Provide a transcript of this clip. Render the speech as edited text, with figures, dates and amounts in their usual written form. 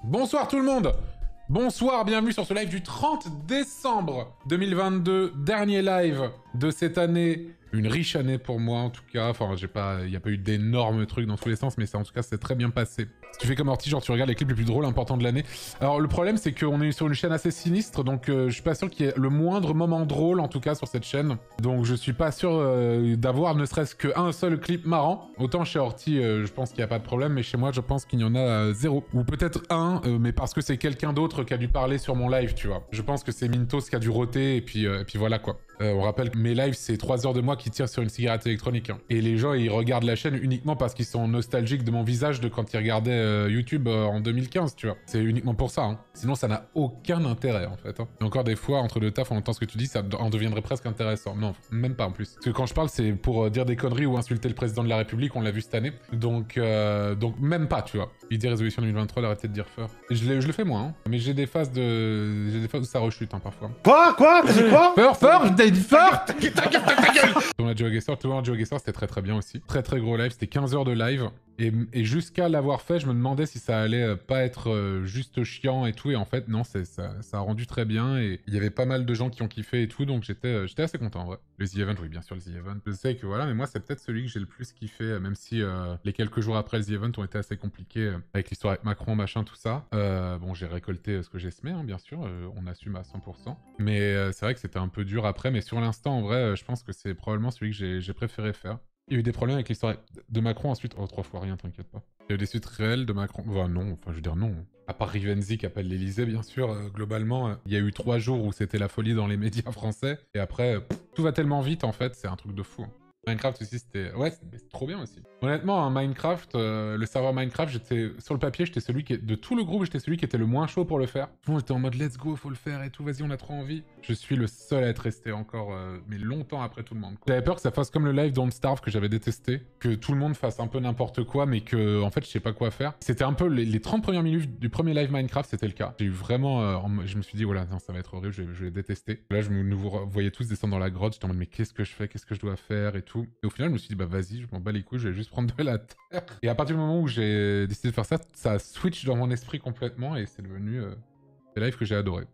Bonsoir tout le monde. Bonsoir, bienvenue sur ce live du 30 décembre 2022, dernier live de cette année. Une riche année pour moi en tout cas, enfin il n'y a pas eu d'énormes trucs dans tous les sens, mais ça en tout cas c'est très bien passé. Si tu fais comme Orti, genre tu regardes les clips les plus drôles importants de l'année. Alors le problème c'est qu'on est sur une chaîne assez sinistre, donc je suis pas sûr qu'il y ait le moindre moment drôle en tout cas sur cette chaîne. Donc je suis pas sûr d'avoir ne serait-ce qu'un seul clip marrant. Autant chez Orti je pense qu'il n'y a pas de problème, mais chez moi je pense qu'il y en a zéro. Ou peut-être un, mais parce que c'est quelqu'un d'autre qui a dû parler sur mon live, tu vois. Je pense que c'est Mintos qui a dû roter, et puis voilà quoi. On rappelle que mes lives, c'est 3 heures de moi qui tirent sur une cigarette électronique. Hein. Et les gens, ils regardent la chaîne uniquement parce qu'ils sont nostalgiques de mon visage de quand ils regardaient YouTube en 2015, tu vois. C'est uniquement pour ça. Hein. Sinon, ça n'a aucun intérêt, en fait. Hein. Et encore des fois, entre le taf, en entend ce que tu dis, ça en deviendrait presque intéressant. Non, même pas en plus. Parce que quand je parle, c'est pour dire des conneries ou insulter le président de la République, on l'a vu cette année. Donc même pas, tu vois. Idée résolution 2023, d'arrêter de dire feur. Je le fais moins, hein. Mais j'ai des phases où ça rechute, hein, parfois. Quoi t'as dit quoi? Feur t'as dit feur. Tournoi de GeoGuessr, c'était très bien aussi. Très gros live, c'était 15 heures de live. Et jusqu'à l'avoir fait, je me demandais si ça allait pas être juste chiant et tout. Et en fait, non, ça a rendu très bien. Et il y avait pas mal de gens qui ont kiffé et tout. Donc j'étais assez content, en vrai. Le The Event, oui, bien sûr, le The Event. Je sais que voilà, mais moi, c'est peut-être celui que j'ai le plus kiffé. Même si les quelques jours après le The Event ont été assez compliqués. Avec l'histoire avec Macron, machin, tout ça. Bon, j'ai récolté ce que j'ai semé, hein, bien sûr. On assume à 100%. Mais c'est vrai que c'était un peu dur après. Mais sur l'instant, en vrai, je pense que c'est probablement celui que j'ai préféré faire. Il y a eu des problèmes avec l'histoire de Macron ensuite. Oh, 3 fois rien, t'inquiète pas. Il y a eu des suites réelles de Macron. Enfin, non, enfin, je veux dire non. À part Rivenzi qui appelle l'Elysée, bien sûr, globalement, il y a eu 3 jours où c'était la folie dans les médias français. Et après, tout va tellement vite, en fait, c'est un truc de fou. Minecraft aussi, c'était... Ouais, c'était trop bien aussi. Honnêtement, hein, Minecraft, le serveur Minecraft, j'étais... Sur le papier, j'étais celui qui... De tout le groupe, j'étais celui qui était le moins chaud pour le faire. Tout le monde était en mode « Let's go, faut le faire et tout, vas-y, on a trop envie ». Je suis le seul à être resté encore, mais longtemps après tout le monde. J'avais peur que ça fasse comme le live Don't Starve que j'avais détesté. Que tout le monde fasse un peu n'importe quoi, mais que, en fait, je sais pas quoi faire. C'était un peu... Les 30 premières minutes du premier live Minecraft, c'était le cas. J'ai eu vraiment... je me suis dit « Voilà, non, ça va être horrible, je vais détester ». Là, nous vous voyez tous descendre dans la grotte, j'étais en mode « Mais qu'est-ce que je fais? Qu'est-ce que je dois faire ?» et tout. Et au final, je me suis dit, bah vas-y, je m'en bats les couilles, je vais juste prendre de la terre. Et à partir du moment où j'ai décidé de faire ça, ça a switch dans mon esprit complètement et c'est devenu des lives que j'ai adoré.